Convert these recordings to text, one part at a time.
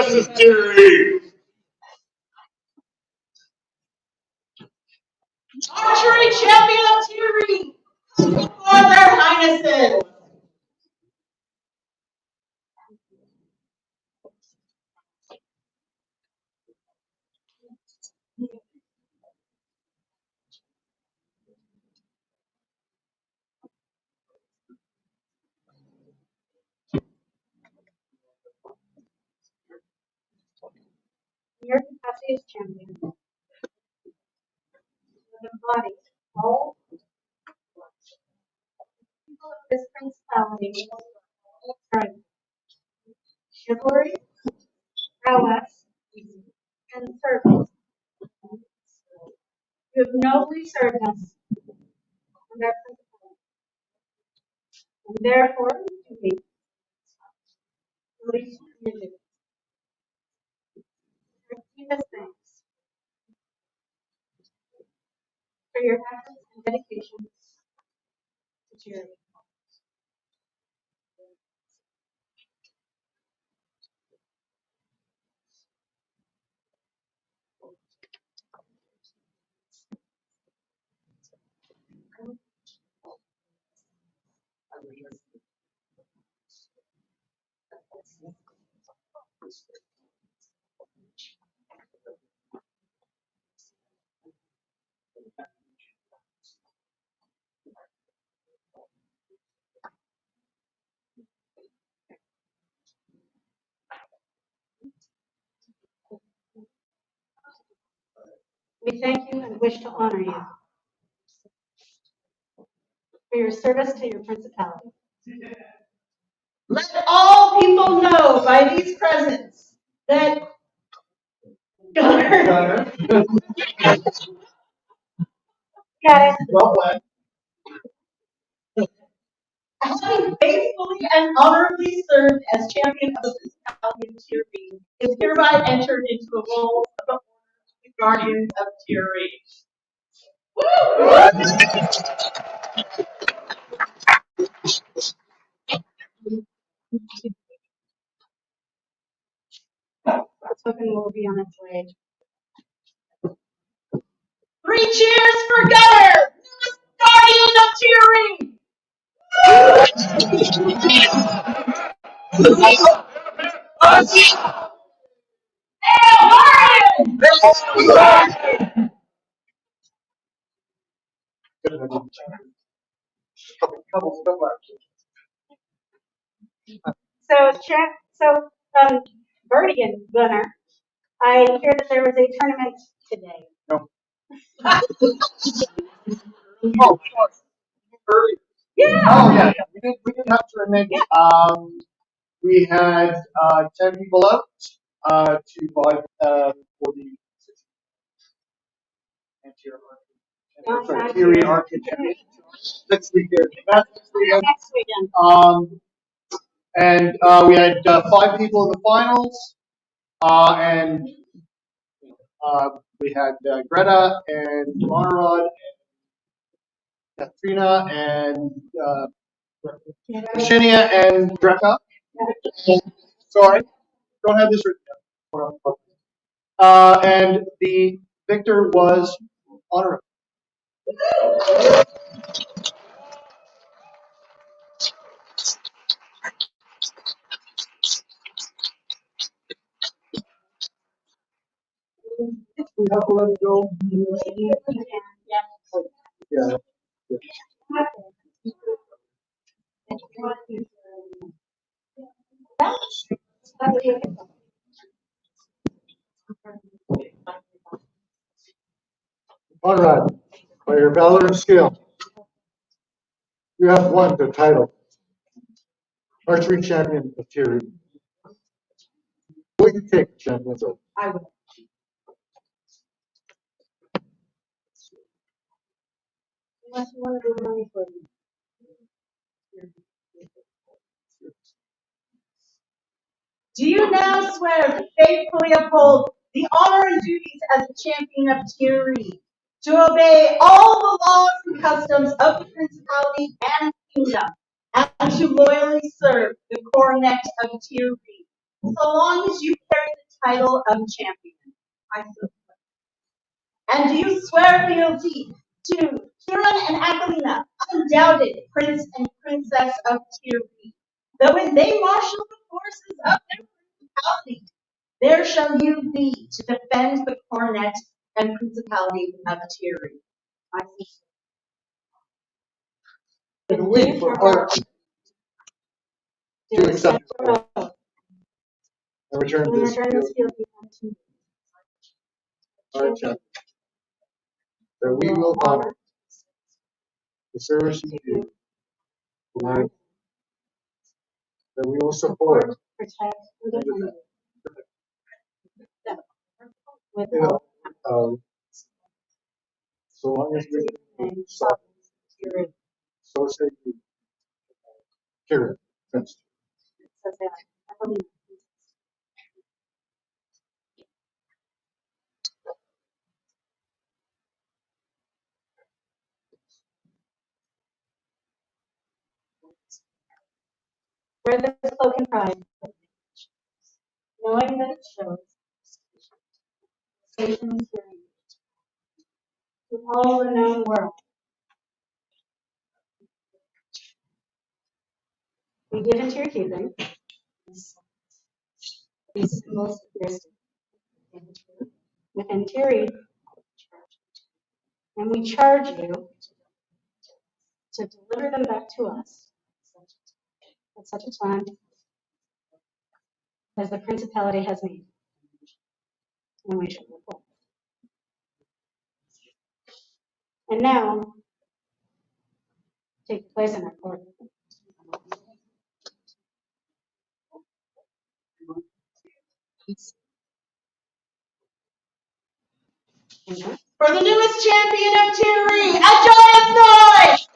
This is Tir Righ. Archery champion of Tir Righ, before their highnesses. Your capacity as champion will embody all people of this principality, strength, chivalry, prowess, and service. You have nobly served us and our principality, and therefore to be released from your duty. Deepest thanks for your efforts and dedication to charity. We thank you and wish to honor you for your service to your principality. Let all people know by these presents that Gunner Got it. Well played. having faithfully and honorably served as champion of the principality of Tir Righ, is hereby entered into the role of the Guardians of Tir Righ. The token will be on its way. 3 cheers for Gunner, newest Guardian of Tir Righ. Couple stuff left. So, Bertie and Gunner, I hear that there was a tournament today. No. Oh, early. Yeah. Oh yeah. We didn't have to admit. We had 10 people out to buy for the Tir Righ Arcade Championship. Next weekend. Next weekend. And we had 5 people in the finals, and we had Greta and Monrod and Katrina and Shinia and Greta. Sorry, don't have this written down. And the victor was honorable. We have to let it go. Yeah. Conrad, by your valor and skill, you have won the title, Archery Champion of Tir Righ. Will you take the champion's oath? I will. Unless you want to do money for me. Do you now swear to faithfully uphold the honor and duties as the champion of Tir Righ, to obey all the laws and customs of the principality and kingdom, and to loyally serve the coronet of Tir Righ, so long as you carry the title of champion? I so swear. And do you swear fealty to Kieran and Akalina, undoubted prince and princess of Tir Righ, that when they marshal the forces of their principality, there shall you be to defend the coronet and principality of Tir Righ? I so swear. And we, for our, to accept this oath and return and this return this fealty unto our champion, that we will honor the service you do, that we will support, protect, and defend with you all know, so long as we and stop, spirit. so say you, Kieran. Prince. Says that. I believe. Wear this cloak and pride, knowing that it shows station and hearing to all the known world. We give into your keeping these symbols of your state within Tir Righ, and we charge you to deliver them back to us at such a time as the principality has need, and we shall report. And now, take place in our court. For the newest champion of Tir Righ, a joyous noise!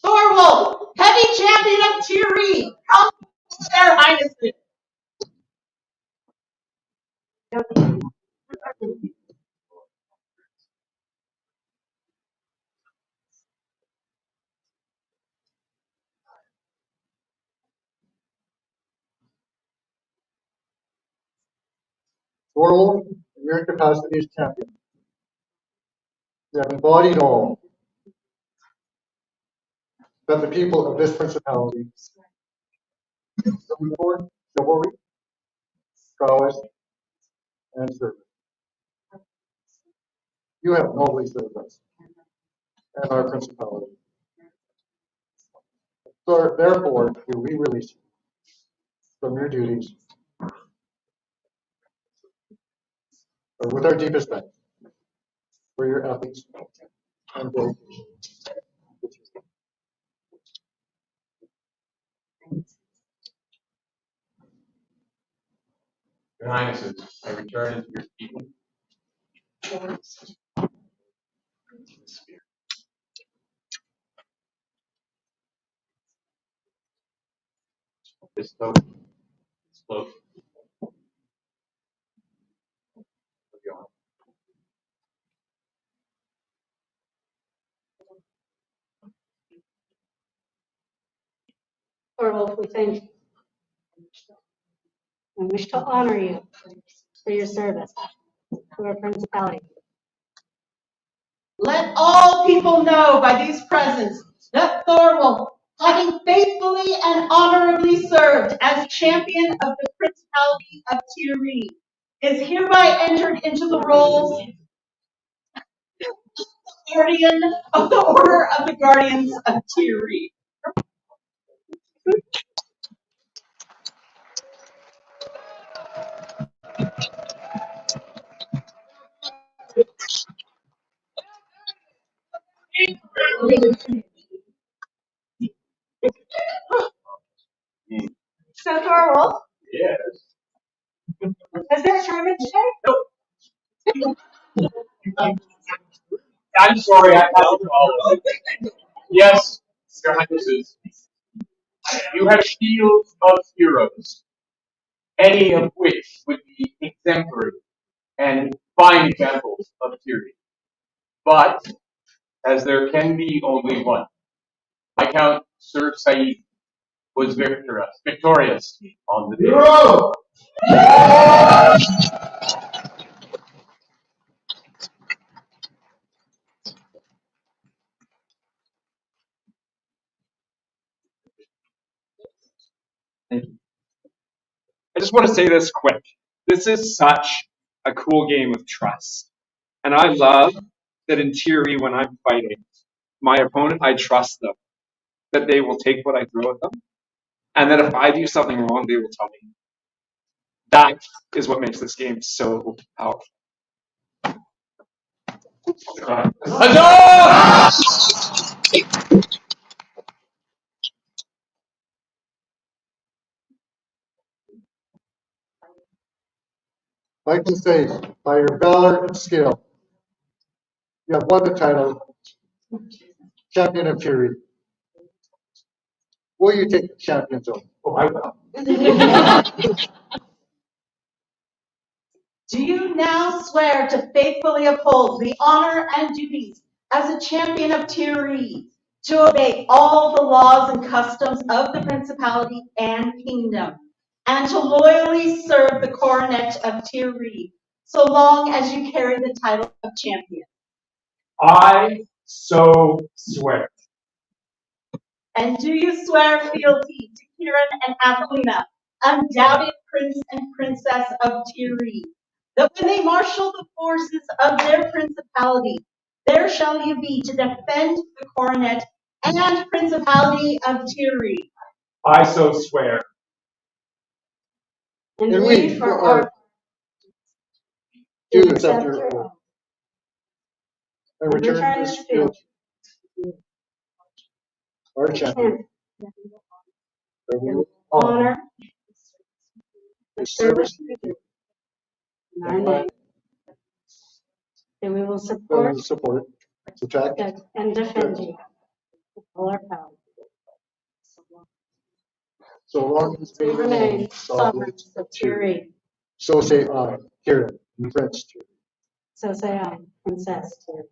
Thorwald, heavy champion of Tir Righ, come to their highnesses. Thorwald, in your capacity as champion, you have embodied all that the people of this principality look for: chivalry, prowess, and service. You have nobly served us and our principality. So therefore, we release you from your duties with our deepest thanks for your efforts and dedication. Your Highnesses, I return into your keeping this token, this cloak of your honor. Thorwald, we thank you and wish to honor you for your service to our principality. Let all people know by these presents that Thorwald, having faithfully and honorably served as champion of the principality of Tir Righ, is hereby entered into the rolls guardian of the Order of the Guardians of Tir Righ. So Thorwald, Yes. is there a tournament today? I'm sorry, I have to follow. Yes, Your Highnesses, you have shields of heroes, any of which would be exemplary and fine examples of Tir Righ. But as there can be only one, I count Sir Saeed was victorious on the day. Thank you. I just want to say this quick. This is such a cool game of trust. And I love that in theory, when I'm fighting my opponent, I trust them, that they will take what I throw at them. And that if I do something wrong, they will tell me. That is what makes this game so powerful. Like to say, by your valor and skill, you have won the title, champion of Tir Righ. Will you take the champion's oath? Oh, I will. Do you now swear to faithfully uphold the honor and duties as a champion of Tir Righ, to obey all the laws and customs of the principality and kingdom, and to loyally serve the coronet of Tir Righ, so long as you carry the title of champion? I so swear. And do you swear fealty to Kieran and Athelina, undoubted prince and princess of Tir Righ, that when they marshal the forces of their principality, there shall you be to defend the coronet and principality of Tir Righ? I so swear. And we, for our do accept your oath and return this fealty. Our champion, that we will honor the service you do. In our name. And we will That we will support, support, protect, and defend you with all our power. so long as we We remain remain sovereigns sovereigns of Tir Righ. So say I, Kieran, and Prince Tir Righ. So say I, Princess Tir Righ.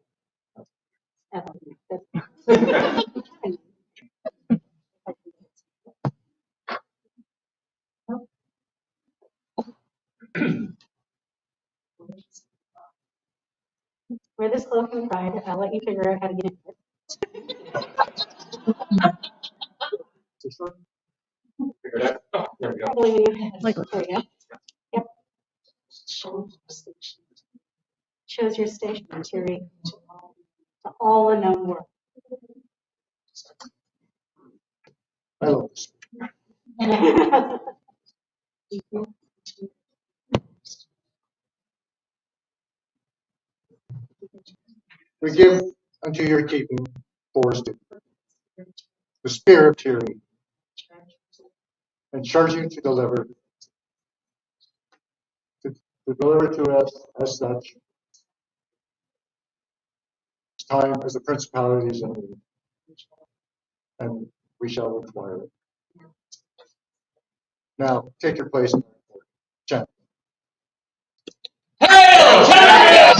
Wear this cloak in pride. I'll let you figure out how to get into it. Figure it out. Oh, there we go. I believe in you. There you go. Yep. Shows your station in Tir Righ to all the known world. I love this. We give unto your keeping forest the spear of Tir Righ, and charge you to deliver to us as such time as the principalities and and we shall require it. Now take your place in the court. Champion. Hail, champion!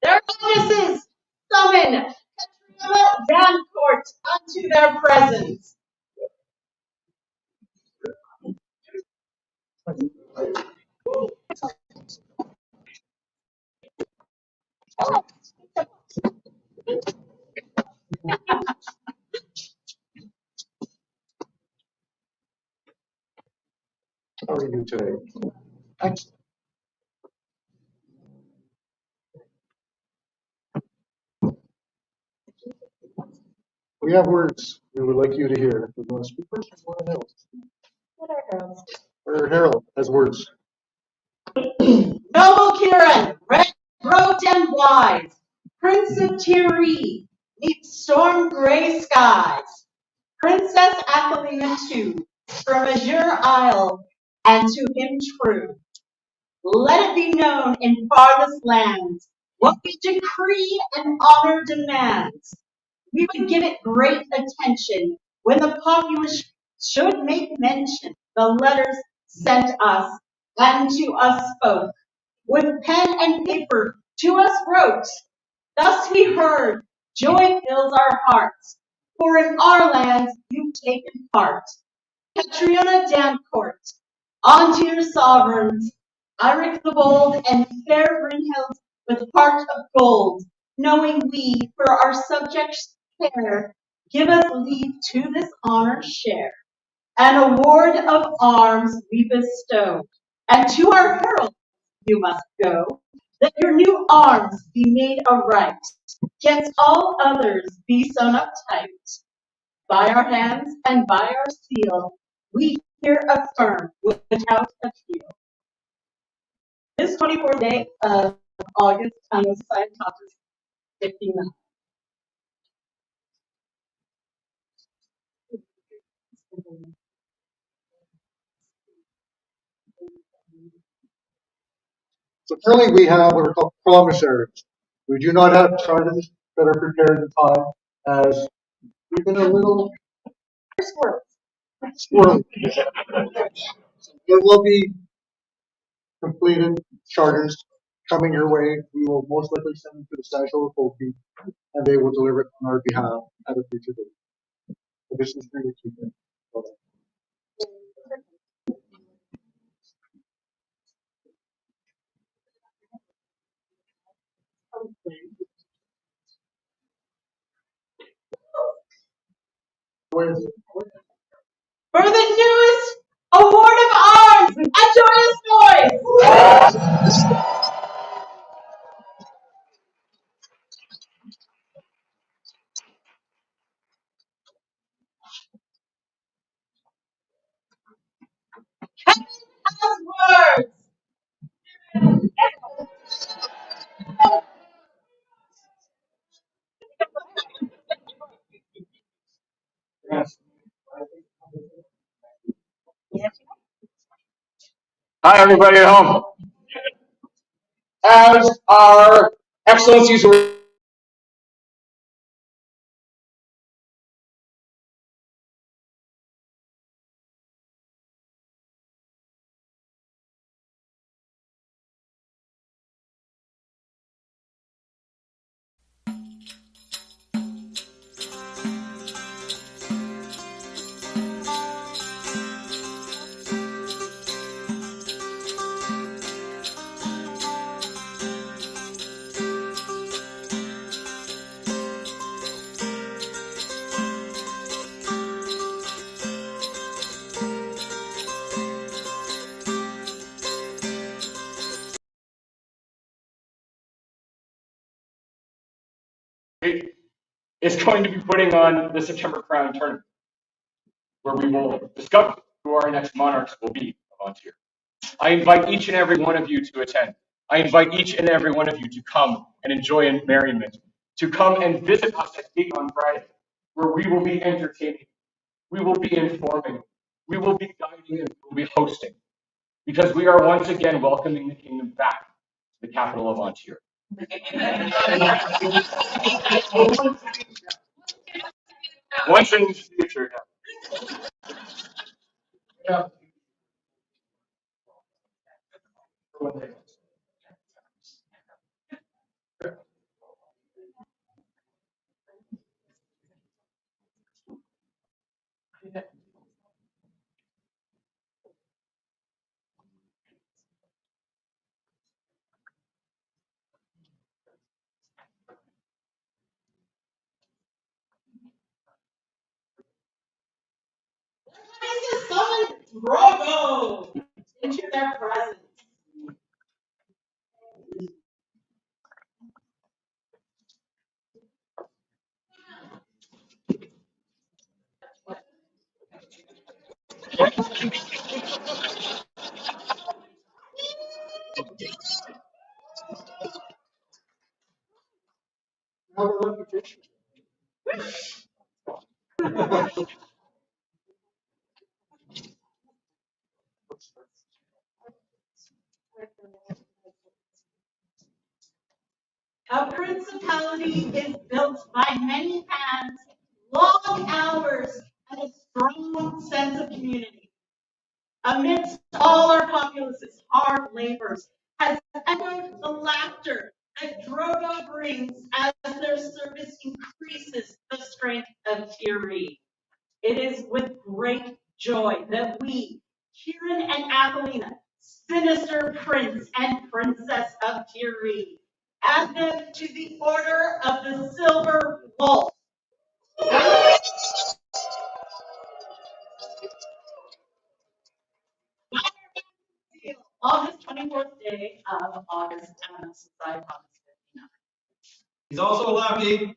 Their highnesses summon Katrina Dancourt unto their presence. How are you today? Excellent. We have words we would like you to hear. We want to speak first or Harold? What are heralds? Or Harold has words. Noble Kieran, red, robed and wise, Prince of Tir Righ, meets storm gray skies. Princess Athelina too, from Azure Isle, and to him true. Let it be known in farthest lands, what we decree and honor demands. We would give it great attention when the populace should make mention the letters sent us and to us spoke. With pen and paper to us wrote. Thus we heard, joy fills our hearts, for in our lands you've taken part. Catriona Dancourt, on to your sovereigns, Iric the bold, and fair Brynhild with heart of gold, knowing we, for our subjects' care, give us leave to this honor share. An award of arms we bestow, and to our herald you must go, that your new arms be made aright, against all others be sewn up tight. By our hands and by our seal, we here affirm without appeal. This 24th day of August on the side top is 59. So currently we have what are called promissaries. We do not have charters that are prepared in time as we've been a little squirrely. So there will be completed charters coming your way. We will most likely send them to the Saginaw Folky and they will deliver it on our behalf at a future date. So this is really keeping. With For the newest award of arms, a joyous noise! Kevin has words! Hi, everybody at home. As our excellencies were is going to be putting on the September Crown tournament, where we will discover who our next monarchs will be of Ontario. I invite each and every one of you to attend. I invite each and every one of you to come and enjoy in merriment, to come and visit us at Gate on Friday, where we will be entertaining, we will be informing, we will be guiding, and we will be hosting, because we are once again welcoming the kingdom back to the capital of Ontario. Once in the future. Yeah. This is summon Drogo! their presence. Have a reputation. A principality is built by many hands, long hours, and a strong sense of community. Amidst all our populace's hard labors has echoed the laughter that Drogo brings as their service increases the strength of Tir Righ. It is with great joy that we, Kieran and Athelina, sinister prince and princess of Tir Righ, add them to the Order of the Silver Wolf. August 24th day of August, since I August 59. He's also a lefty.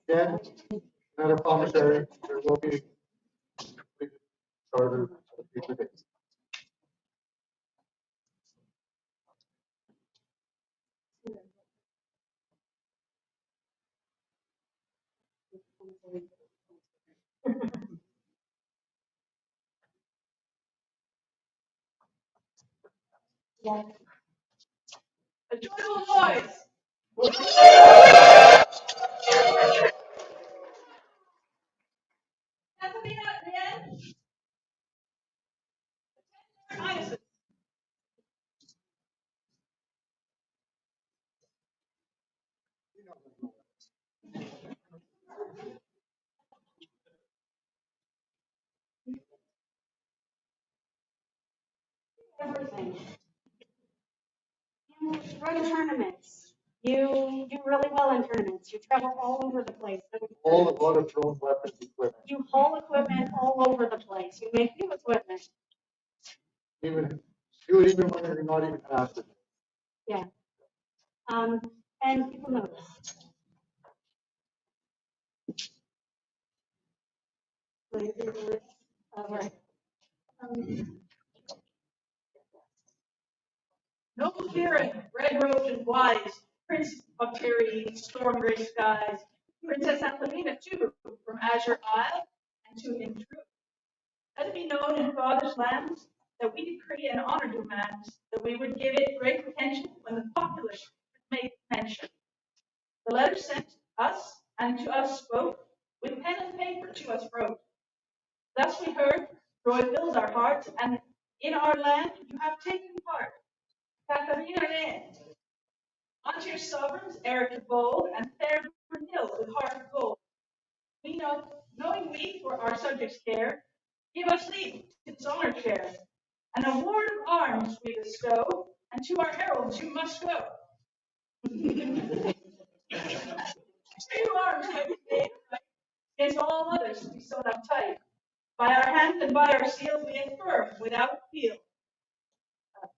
Again, another commissary, there will be charter of future dates. A joyful noise. Athelina at the end. Nice. Everything. You run tournaments. You do really well in tournaments. You travel all over the place. All a lot of thrown weapons equipment. You haul equipment all over the place. You make new equipment. Even do it even when you're not even asked it. Yeah. And people notice. All right. Noble Kieran, red-robed and wise, Prince of Tir Righ, storm gray skies, Princess Athelina too, from Azure Isle, and to him true. Let it be known in Father's lands that we decree and honor demands that we would give it great attention when the populace make mention. The letter sent us and to us spoke, with pen and paper to us wrote. Thus we heard, joy fills our hearts, and in our land you have taken part. Katharina Ann, unto your sovereigns, Eric the Bold, and fair Brunhild with heart of gold. We know, knowing we for our subjects care, give us leave to this honor share. An award of arms we bestow, and to our heralds you must go. 2 arms have we made against all others to be sewn up tight. By our hands and by our seals we affirm without appeal.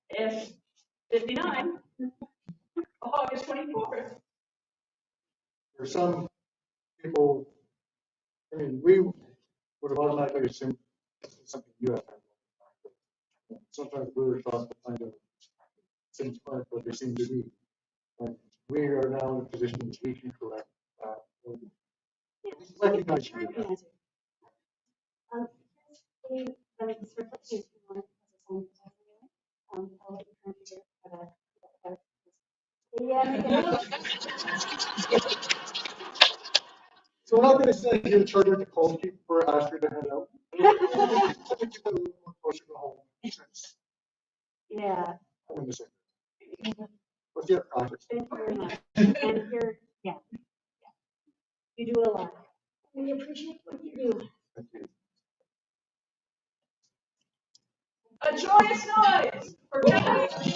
If 59, August 24th. For some people, I mean, we would have automatically assumed it's something you have. Sometimes we're taught to find out things aren't what they seem to be. And we are now in a position that we can correct that. Recognize you. I'll let you turn to yeah. So we're not going to send you in charge of the call keep for Ashley to head out. Closer to home. Yeah. I'm in the same. What's your project? Thank you very much. And you're, yeah. You do a lot. We appreciate what you do. Thank you. joyous noise for Kennedy.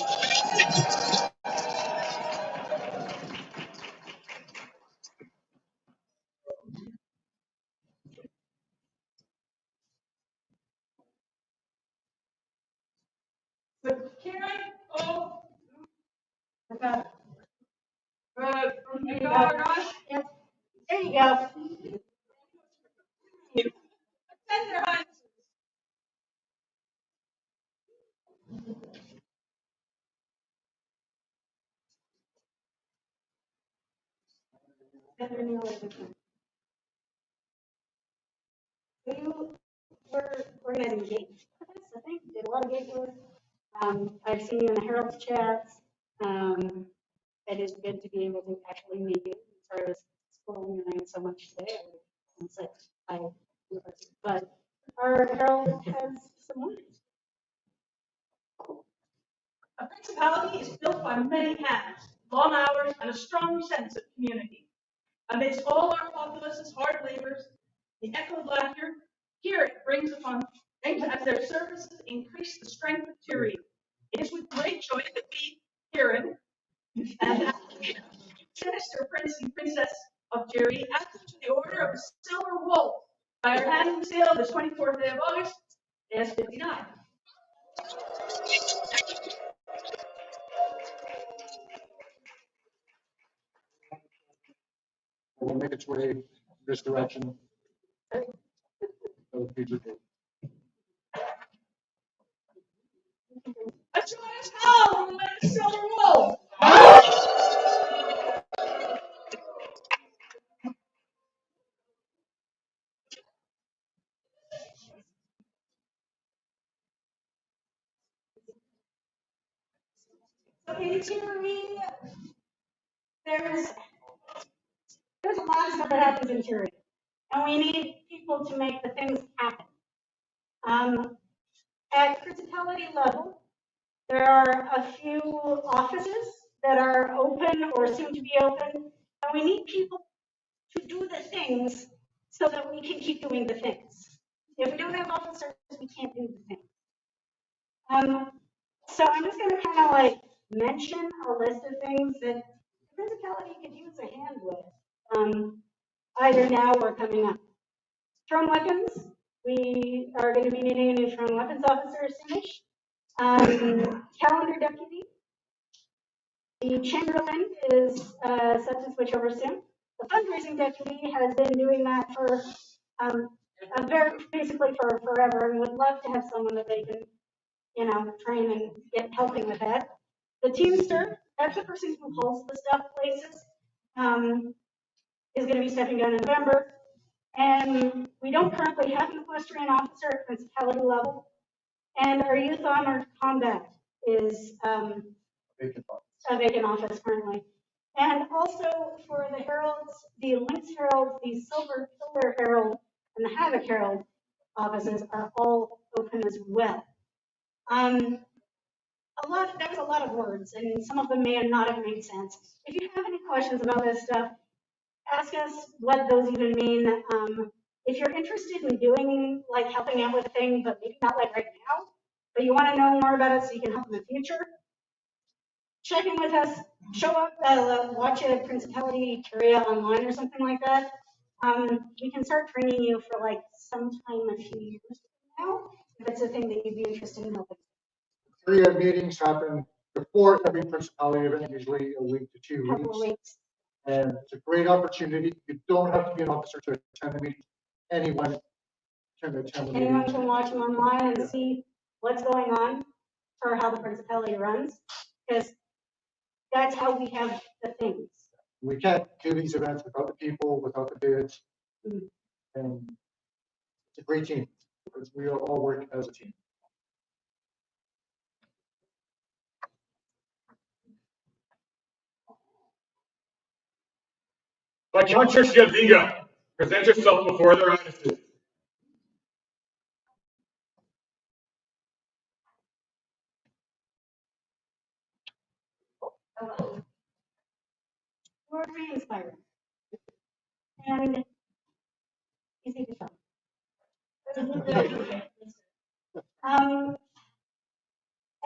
Karen, oh, okay. Good. There you You go. got it, Josh? Yep. There you go. Send their hands. You were organizing games for this, I think. Did a lot of games. I've seen you in the Herald's chats. It is good to be able to actually meet you. Sorry I was scrolling around so much today. I'm sick. But our Herald has some words. A principality is built by many hands, long hours, and a strong sense of community. Amidst all our populace's hard labors, the echo of laughter, here it brings upon things as their services increase the strength of Tir Righ. It is with great joy that we, Kieran, and sinister prince and princess of Tir Righ, ask to the order of the Silver Wolf by our hand seal this 24th day of August, AS59. It will make its way this direction. Of the future date. A joyous howl from the Silver Wolf. So in Tir Righ, there's a lot of stuff that happens in Tir Righ, and we need people to make the things happen. At principality level, there are a few offices that are open or soon to be open, and we need people to do the things so that we can keep doing the things. If we don't have officers, we can't do the things. So I'm just going to kind of like mention a list of things that the principality could use a hand with, either now or coming up. Thrown weapons. We are going to be needing a new thrown weapons officer soonish. Calendar deputy. The chamberlain is set to switch over soon. The fundraising deputy has been doing that for basically for forever, and would love to have someone that they can, train and get helping with that. The teamster, that's the person who hauls the stuff places, is going to be stepping down in November. And we don't currently have an equestrian officer at principality level. And our youth armored combat is a vacant office currently. And also for the heralds, the Lynx Herald, the Silver Pillar Herald, and the Havoc Herald offices are all open as well. That was a lot of words, and some of them may not have made sense. If you have any questions about this stuff, ask us what those even mean. If you're interested in doing, like, helping out with a thing, but maybe not like right now, but you want to know more about it so you can help in the future, check in with us, show up, watch a Principality Curia online or something like that. We can start training you for like sometime a few years from now, if it's a thing that you'd be interested in helping. Curia meetings happen before every principality event, usually a week to 2 Couple of weeks. weeks. And it's a great opportunity. You don't have to be an officer to attend the meeting. Anyone can attend the Anyone meeting. can watch them online and see what's going on for how the principality runs, because that's how we have the things. We can't do these events without the people, without the bids. Mhm. And it's a great team because we all work as a team. Viscountess Jadwiga, present yourself before their highnesses. We're very inspiring and easy to tell.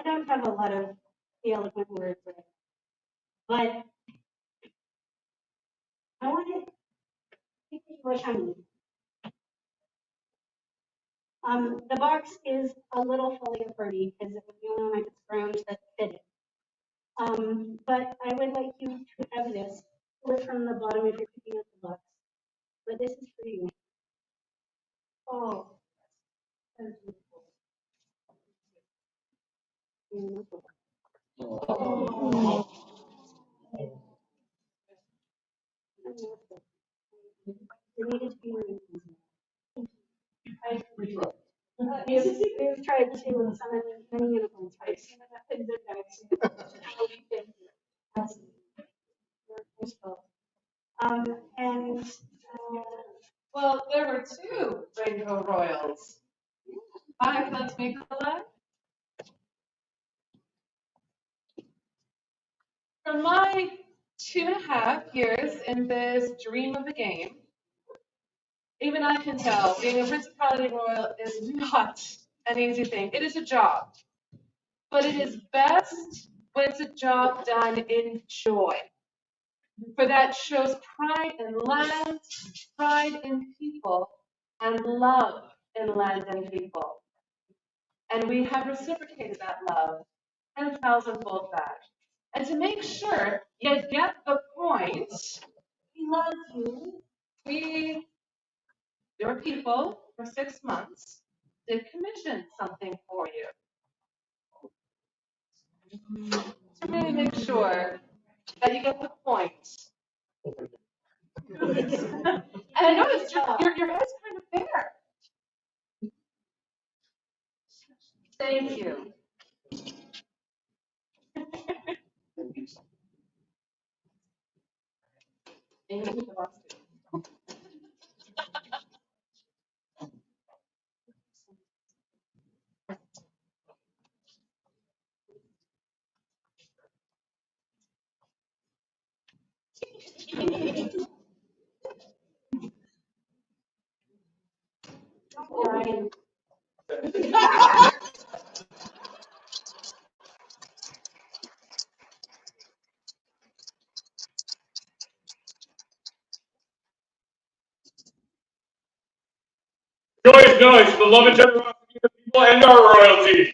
don't have a lot of the eloquent words, but I want to think what I mean. The box is a little fully pretty because it was the only one I could scrounge that fit it. But I would like you to have this pull it from the bottom if you're picking up the box. But this is for you. Oh, that's beautiful. Oh. It needed to be reused. We've tried to summon many unicorns. And Well, there were two Rainbow Royals. Hi, let's make a live. From my 2.5 years in this dream of a game, even I can tell being a Principality Royal is not an easy thing. It is a job, but it is best when it's a job done in joy. For that shows pride in land, pride in people, and love in land and people. And we have reciprocated that love 10,000-fold back. And to make sure you get the point, we love you. We, your people, for 6 months, did commission something for you to really make sure that you get the point. And I noticed your head's kind of bare. Thank you. Ryan. Joyous noise for the love and generosity of the people and our royalty.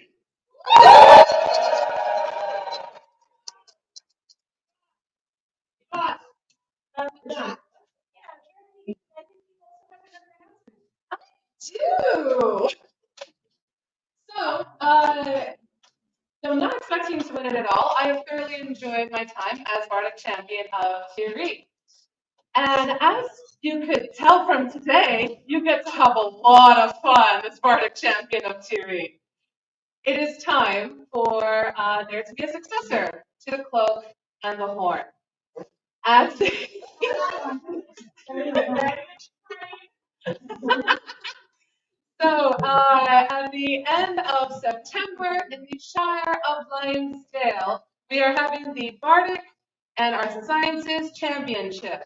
Two. So, I'm not expecting to win it at all. I have thoroughly enjoyed my time as Bardic Champion of Tir Righ. And as you could tell from today, you get to have a lot of fun as Bardic Champion of Tir Righ. It is time for there to be a successor to the cloak and the horn. At the So, at the end of September in the Shire of Lionsdale, we are having the Bardic and Arts and Sciences Championship.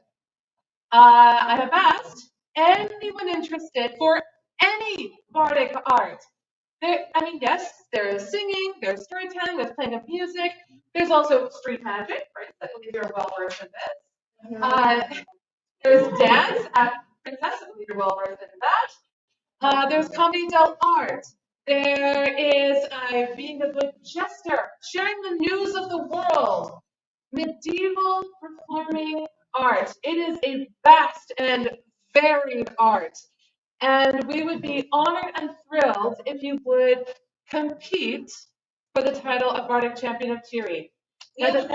I have asked anyone interested for any Bardic art. Yes, there is singing, there's storytelling, there's playing of music, there's also street magic, right? I believe you're well versed in this. There's dance at Princess, I believe you're well versed in that. There's comedy dell'arte. There is being a good jester, sharing the news of the world, medieval performing art. It is a vast and varied art. And we would be honored and thrilled if you would compete for the title of Bardic Champion of Tir Righ. That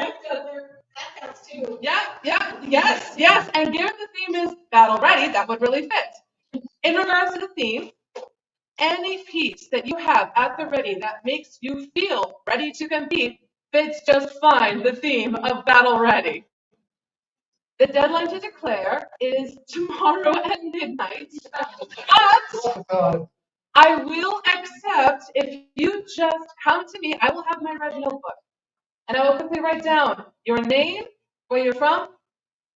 counts too. Yeah, yes. And given the theme is battle ready, that would really fit. In regards to the theme, any piece that you have at the ready that makes you feel ready to compete fits just fine the theme of battle ready. The deadline to declare is tomorrow at midnight, but I will accept if you just come to me. I will have my red notebook, and I will quickly write down your name, where you're from.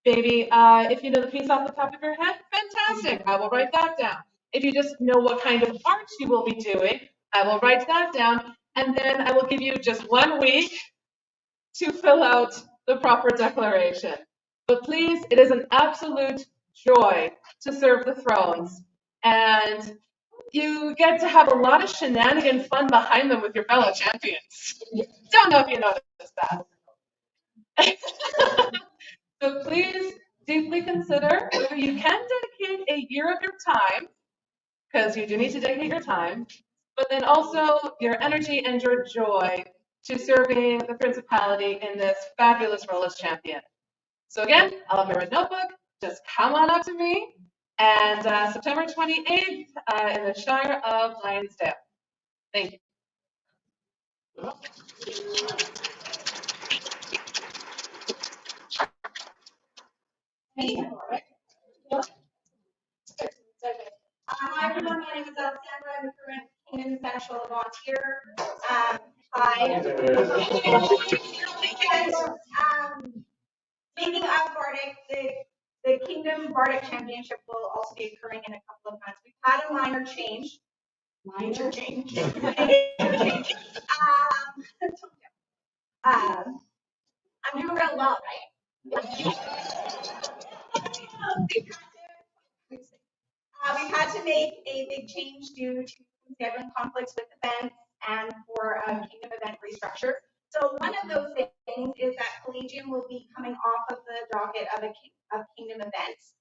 Maybe if you know the piece off the top of your head, fantastic. I will write that down. If you just know what kind of art you will be doing, I will write that down. and then I will give you just 1 week to fill out the proper declaration. But please, it is an absolute joy to serve the thrones, and you get to have a lot of shenanigan fun behind them with your fellow champions. Don't know if you noticed that. So please deeply consider whether you can dedicate a year of your time, because you do need to dedicate your time, but then also your energy and your joy to serving the Principality in this fabulous role as champion. So again, I'll have your red notebook. Just come on up to me. And September 28th in the Shire of Lionsdale. Thank you. Hi everyone, my name is Alexandra. I'm the current Kingdom Central Volunteer. Hi. And speaking of Bardic, the Kingdom Bardic Championship will also be occurring in a couple of months. We've had a minor change. Minor change. I'm doing real well, right? We've had to make a big change due to scheduling conflicts with events and for a Kingdom event restructure. So one of those things is that Collegium will be coming off of the docket of Kingdom events.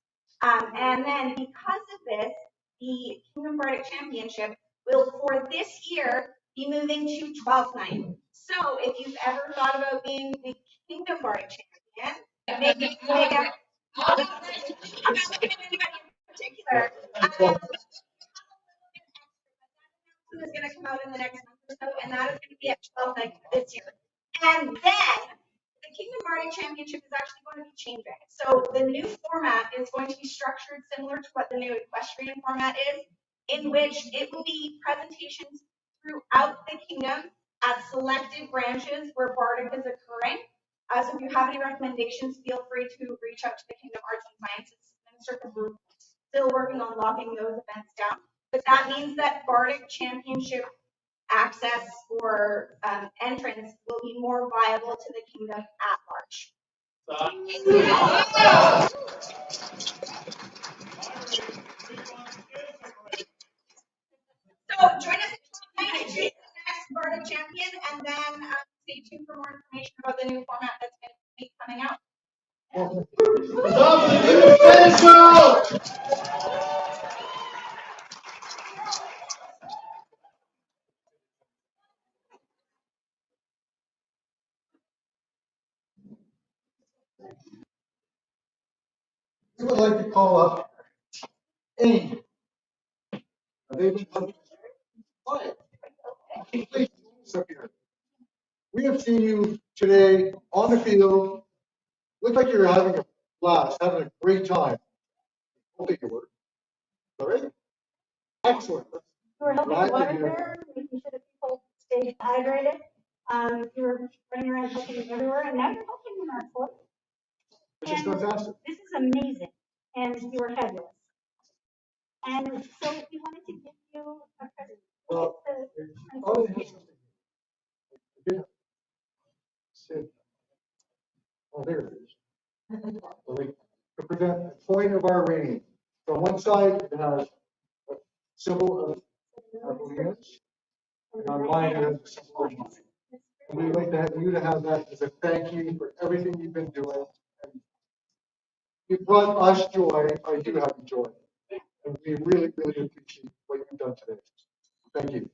And then because of this, the Kingdom Bardic Championship will, for this year, be moving to 12th night. So if you've ever thought about being the Kingdom Bardic Champion, maybe I'm not looking at anybody in particular. Is going to come out in the next month or so, and that is going to be at 12 nights this year. And then the Kingdom Bardic Championship is actually going to be changing. So the new format is going to be structured similar to what the new equestrian format is, in which it will be presentations throughout the kingdom at selected branches where Bardic is occurring. So if you have any recommendations, feel free to reach out to the Kingdom Arts and Sciences Minister, because we're still working on locking those events down. But that means that Bardic Championship access or entrance will be more viable to the kingdom at large. So join us next Bardic Champion, and then stay tuned for more information about the new format that's going to be coming out. We would like to call up Amy. We have seen you today on the field. Look like you're having a blast, having a great time. I'll take your word. All right? Excellent. You were helping the water there, making sure that people stay hydrated. You were running around helping everywhere, and now you're helping in our sport. Which is fantastic. This is amazing, and you were fabulous. And so we wanted to give you a present. Well, oh, there it is. To present a coin of our reign. So on one side, it has a symbol of our beliefs, and on mine, it has a symbol of mine. And we'd like to have you to have that as a thank you for everything you've been doing. And you brought us joy, or you have joy. And we really, really appreciate what you've done today. Thank you.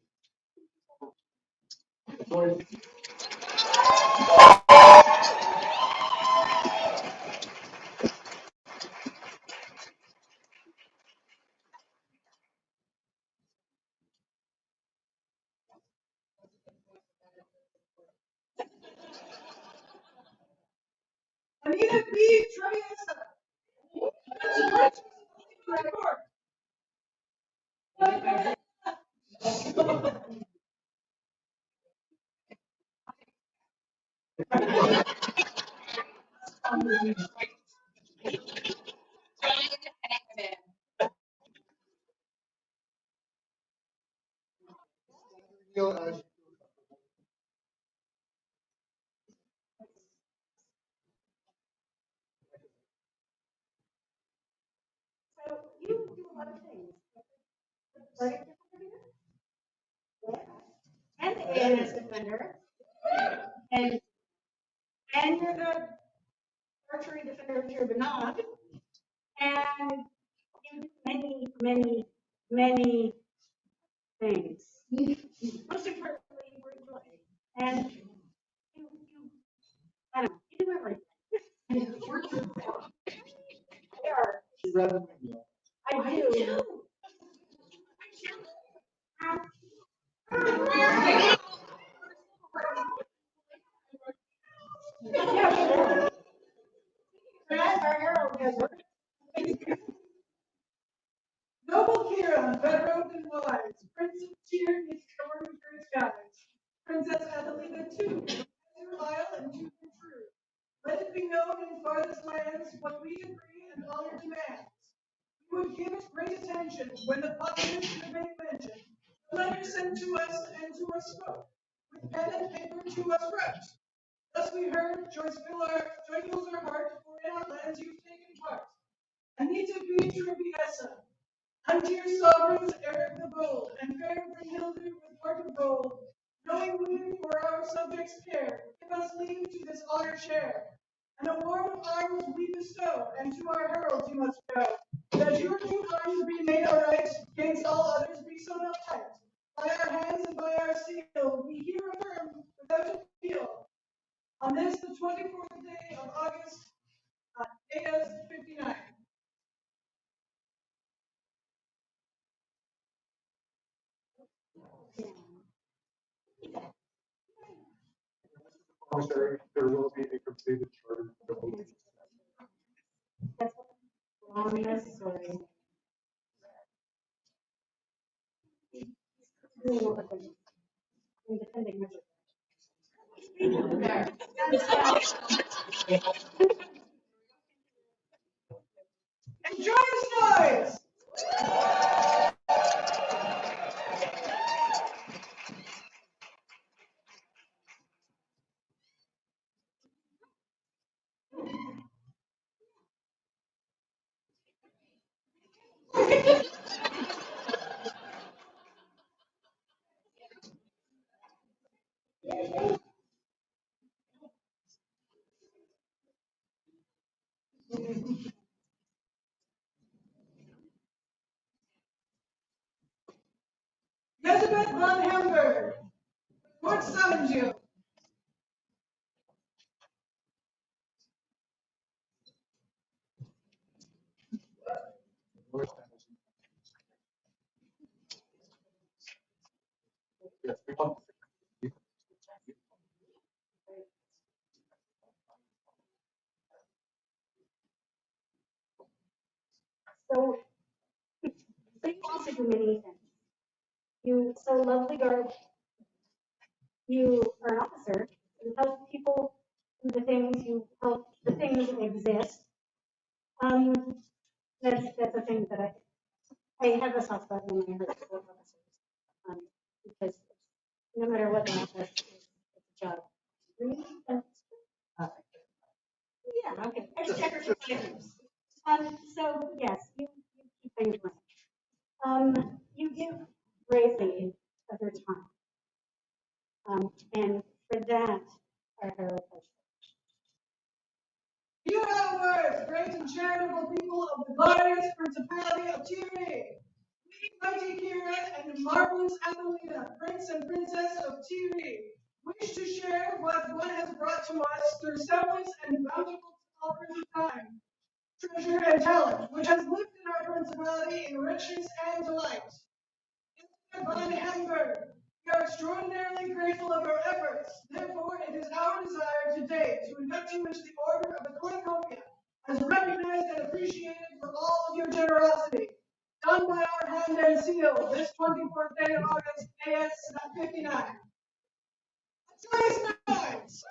Anita B. Bardic defender. Yeah. And the ANS defender. And you're the archery defender of Tir Righ. And you do many, many, many things. Most importantly, you bring joy. And I don't know, you do everything. They are. She read them. I do. Yeah, sure. Brad, our herald has worked. Noble Kira, better robed and wise, Prince of Tir is stormy for his guise. Princess Adelina too, too vile and too true. Let it be known in farthest lands what we agree and honor demands. We would give it great attention when the populace should make mention. The letter sent to us and to us spoke, with pen and paper to us wrote. Thus we heard, joy fills our heart, for in our lands you've taken part. Anita B. Trubiessa, unto your sovereigns, Eric the Bold, and fair Brunhilde with heart of gold, knowing we for our subjects care, give us leave to this honor share. An award of arms we bestow, and to our heralds you must go, that your two arms be made aright, gainst all others be sewn up tight. By our hands and by our seal, we here affirm, without appeal, on this the 24th day of August, AS 59. There will be a completed charter. That's unnecessary. Independent measure. Enjoy the noise! Elizabeth von Hamburg, what summons you? Yes, we want. So you also do many things. You sew lovely garb. You are an officer. You help people do the things. You help the things exist. Um, that's a thing that I have a soft spot when I heard for officers. Because no matter what the office is, it's a job. Yeah, okay. I just checked for 5 years. So yes, you keep things running. You give greatly of your time. And for that, our herald has. You have words, great and charitable people of the glorious principality of Tir Righ. We, mighty Kira and marvelous Adelina, prince and princess of Tir Righ, wish to share what one has brought to us through semblance and bountiful offers of time, treasure and talent, which has lifted our principality in riches and delight. Von Hamburg, we are extraordinarily grateful of your efforts. Therefore, it is our desire today to induct you into the Order of the Cornucopia, as recognized and appreciated for all of your generosity. Done by our hand and seal this 24th day of August, AS 59. Joyous noise!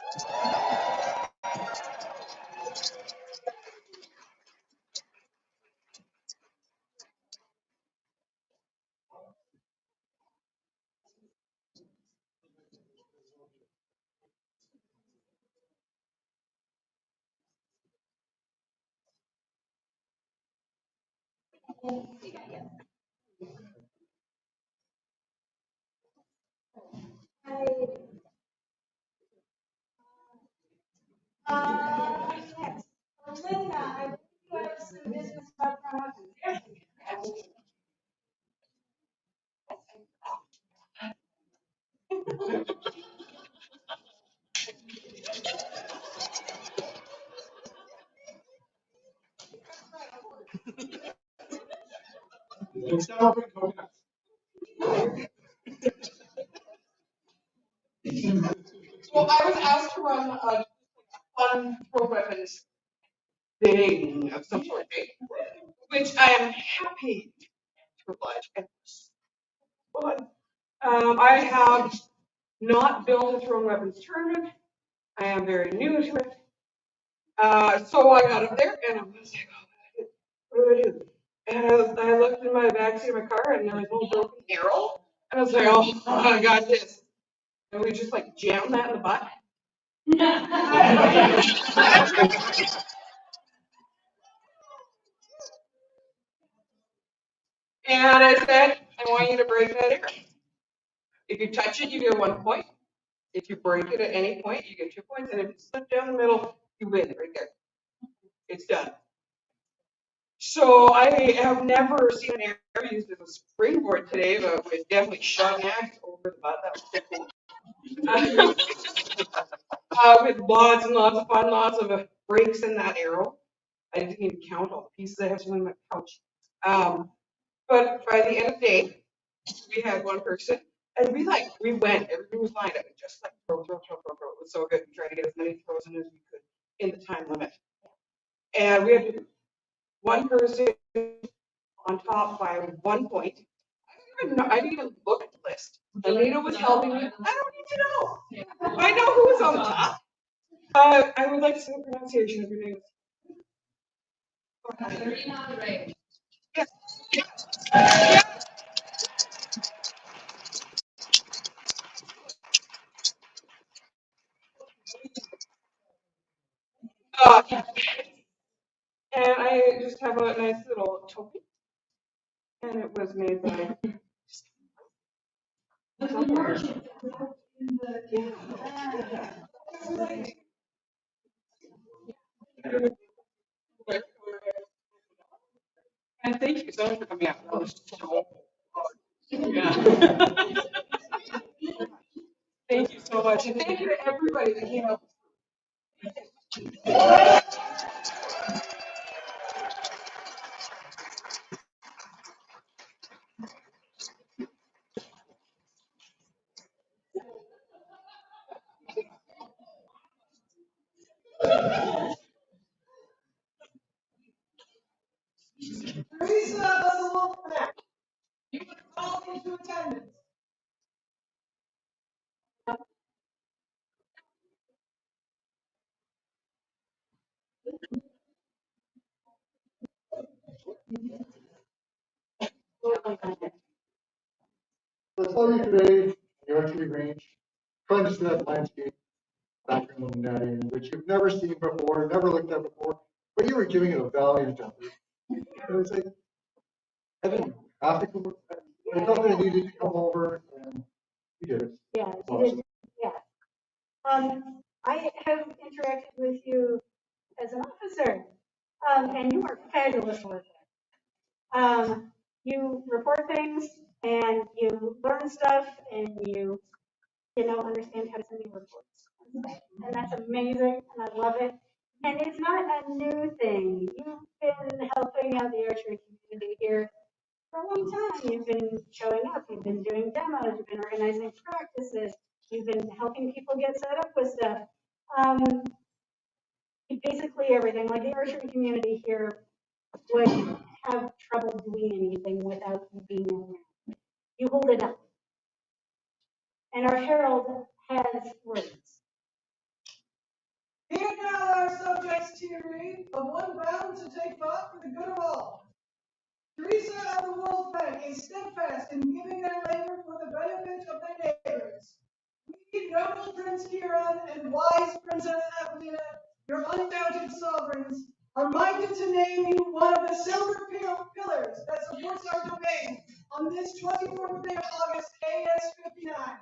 Next, Linda, I believe you have some business about promotions. Well, I was asked to run a fun throw weapons thing of some sort, which I am happy to oblige. But I have not built a thrown weapons tournament. I am very new to it. So I got up there and I was like, oh, what do I do? And I looked in my backseat of my car and there was a little broken arrow. And I was like, oh, I got this. And we just like jammed that in the butt. And I said, I want you to break that arrow. If you touch it, you get 1 point. If you break it at any point, you get 2 points. And if you slip down the middle, you win right there. It's done. So I have never seen an arrow used as a springboard today, but we definitely shot an axe over the butt. That was cool. With lots and lots of fun, lots of breaks in that arrow. I didn't even count all the pieces I have in my pouch. But by the end of the day, we had one person, and we went, everything was lined up, and just like throw. It was so good. We tried to get as many throws in as we could in the time limit. And we had one person on top by 1 point. I didn't even look at the list. Alina was helping me. I don't need to know. I know who was on top. I would like to see the pronunciation of your name. Tir Righ. Yes. And I just have a nice little token. And it was made by. And thank you so much for coming out. That was so yeah. Thank you so much. And thank you to everybody that came out. Teresa of the Wolfpack, you can call into attendance. So I saw you today in the archery range, trying to see that landscape background netting, which you've never seen before, never looked at before, but you were giving it a valiant effort. And it was like, I didn't have to come, I felt that I needed to come over, and you did it. Yeah, It's you did, awesome. yeah. I have interacted with you as an officer, and you are fabulous work. You report things and you learn stuff and you know understand how to send me reports, and that's amazing, and I love it. And it's not a new thing. You've been helping out the archery community here for a long time. You've been showing up. You've been doing demos. You've been organizing practices. You've been helping people get set up with stuff. Um, Basically everything. Like the archery community here would have trouble doing anything without you being around. You hold it up. And our herald has words. Here now our subjects, Tir Righ, of one bound to take thought for the good of all. Teresa of the Wolfpack is steadfast in giving their labor for the benefit of their neighbors. We, noble Prince Kieran and wise Princess Evelina, your undoubted sovereigns, are minded to name you one of the silver pillars that supports our domain on this 24th day of August, AS 59.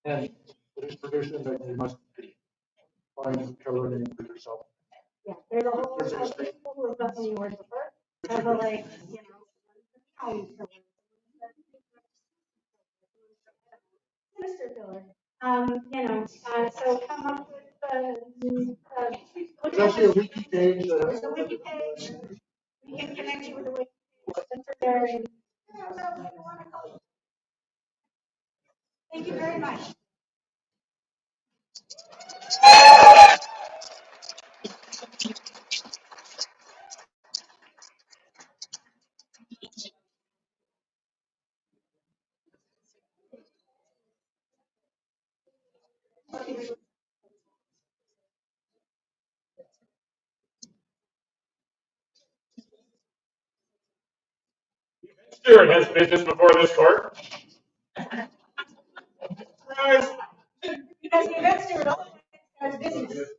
And it is tradition that you must find the color name for yourself. Yeah, there's a whole There's a bunch of history. people who have done the awards before. Have a like, you know, Mr. Filler. You know, so come up with look There's at actually a this. wiki page There's a that wiki page. We can connect you with the wiki page. Enter there and thank you very much. Stewart has business before this court. Surprise. Because the investor always has business.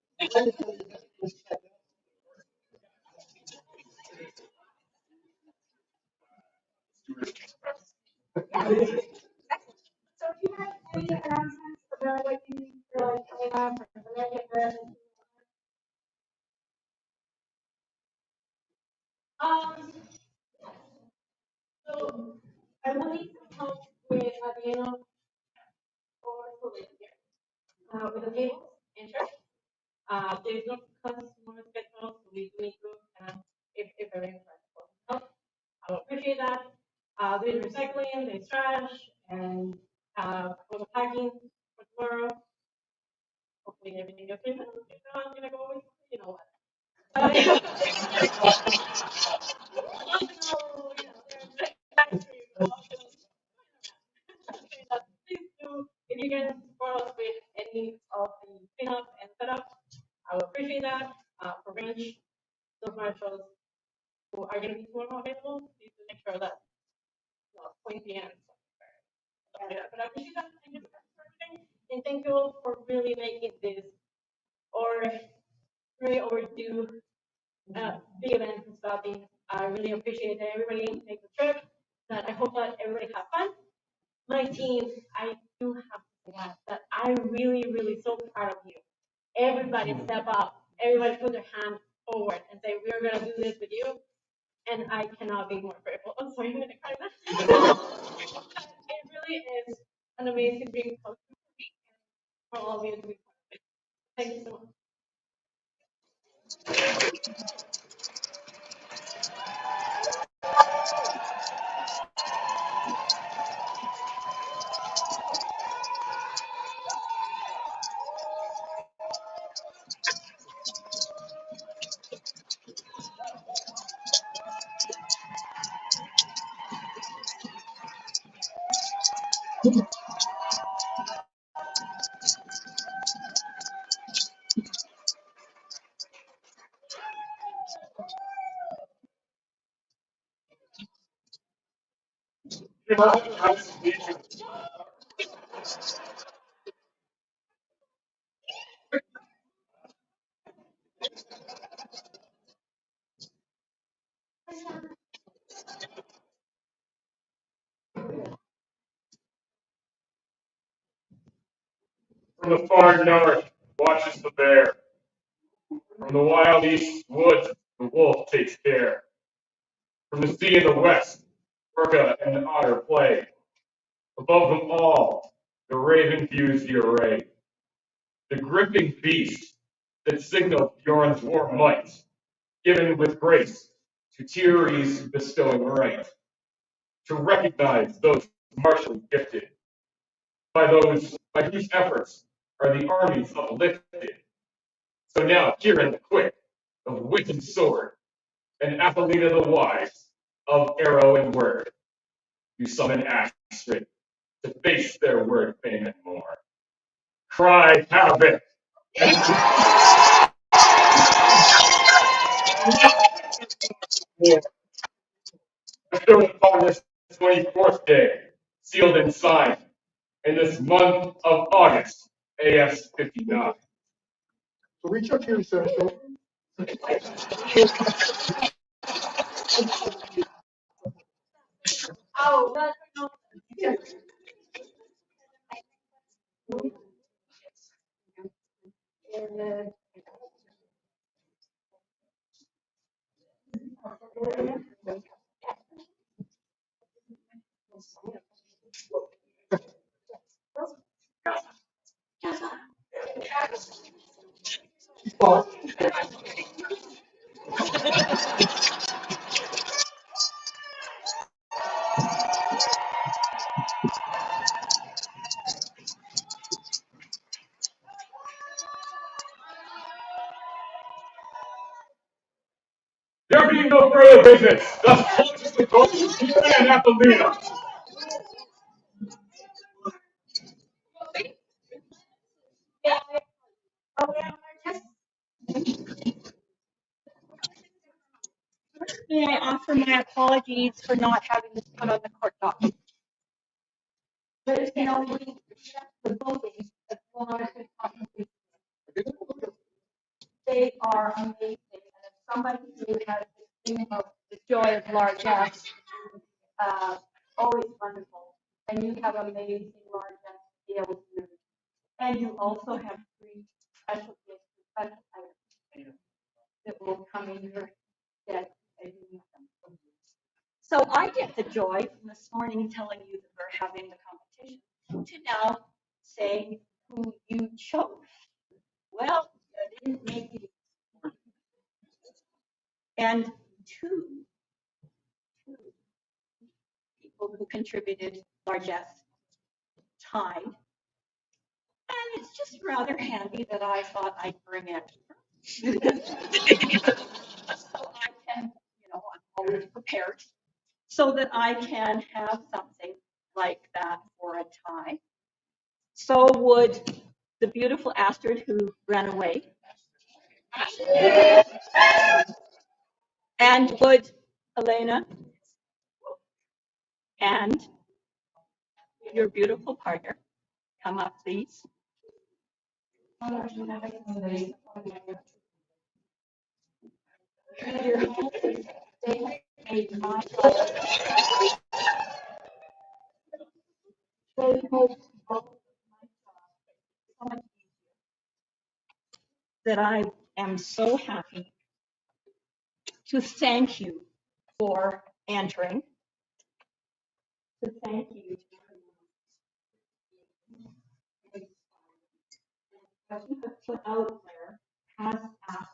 So if you have any announcements about what you feel like coming up or um, so I will need some help with Adriano or Sylvia with the tables and chairs. There is no customer schedule, so we do need to if there is help. I will appreciate that. There's recycling, there's trash, and for the packing for tomorrow. Hopefully everything goes through. If not, I'm gonna go with you know what. Please do, if you can support us with any of the cleanup and setup, I would appreciate that. For ranch, those marshals who are going to be tomorrow available, please do make sure that 20 p.m. But I appreciate that. Thank you for everything. And thank you all for really making this or very overdue big event starting. I really appreciate that everybody make the trip. That I hope that everybody have fun. My team, I do have to say that I'm really, really so proud of you. Everybody step up. Everybody put their hand forward and say, we're going to do this with you. And I cannot be more grateful. I'm sorry, I'm going to cry now. It really is an amazing dream come true for me and for all of you to be part of it. Thank you so much. From the far north watches the bear. From the wild east woods, the wolf takes care. From the sea in the west, orca and the otter play. Above them all, the raven views the array. The gripping beast that signaled Bjorn's war might, given with grace to Tir Righ's bestowing right, to recognize those martially gifted, by whose efforts are the armies uplifted. So now Kieran the quick, of wit and sword, and Athelina the wise, of arrow and word, you summon Astrid to face their word fame and more. Cry havoc! Bestowed upon this 24th day, sealed and signed, in this month of August, AS 59. So reach up here, Central. Oh, that's no. There being no further business, thus closes the door to and Appalina. May I offer my apologies for not having this put on the court document? But you know, the buildings as long as they are amazing. And if somebody who has the thing of the joy of largesse, always wonderful. And you have amazing largesse to be able to use. And you also have 3 special gifts, special items that will come in your debt as you need them. So I get the joy from this morning telling you that we're having the competition to now say who you chose. Well, I didn't make it. And two people who contributed largesse tied. And it's just rather handy that I thought I'd bring it. So I can, I'm always prepared so that I can have something like that for a tie. So would the beautiful Astrid who ran away, and would Elena and your beautiful partner come up, please? That I am so happy to thank you for entering, to thank you. What you have put out there has asked,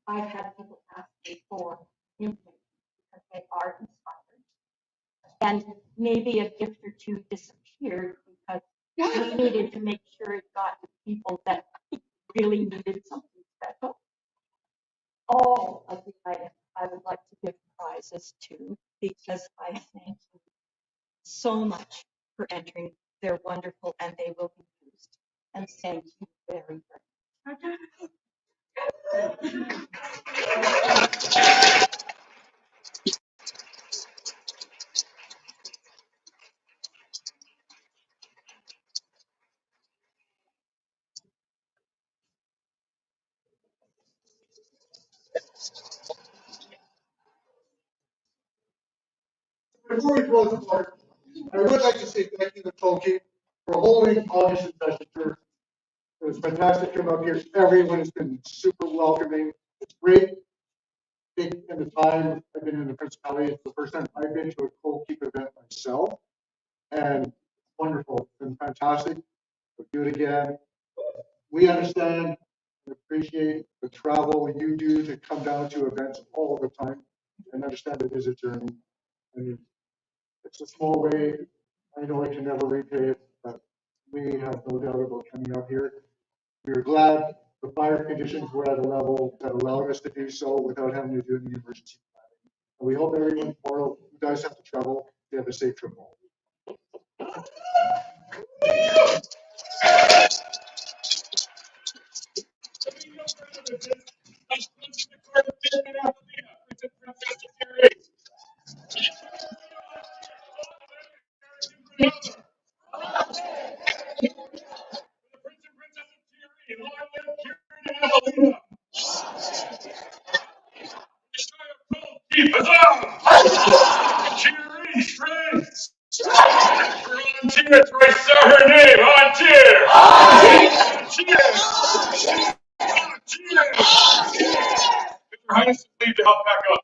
I've had people ask me for input because they are inspired. And maybe a gift or two disappeared because we needed to make sure it got to people that really needed something special. All of the items I would like to give prizes to because I thank you so much for entering. They're wonderful and they will be used. And thank you very, very much. Before we close the board, I would like to say thank you to Tolkien for holding August Investiture. It was fantastic to come up here. Everyone has been super welcoming. It's great. I think in the time I've been in the principality, it's the first time I've been to a cold keep event myself. And wonderful. It's been fantastic. We'll do it again. We understand and appreciate the travel you do to come down to events all the time and understand it is a journey. And it's a small way. I know I can never repay it, but we have no doubt about coming up here. We are glad the fire conditions were at a level that allowed us to do so without having to do any emergency planning. And we hope everyone tomorrow who does have to travel, they have a safe trip home. Javelina. Keep huzzah! Tir Righ, friends. We're on Tir, I saw her name, on Tir. On Tir. On Tir. Your Highness, leave to help back up.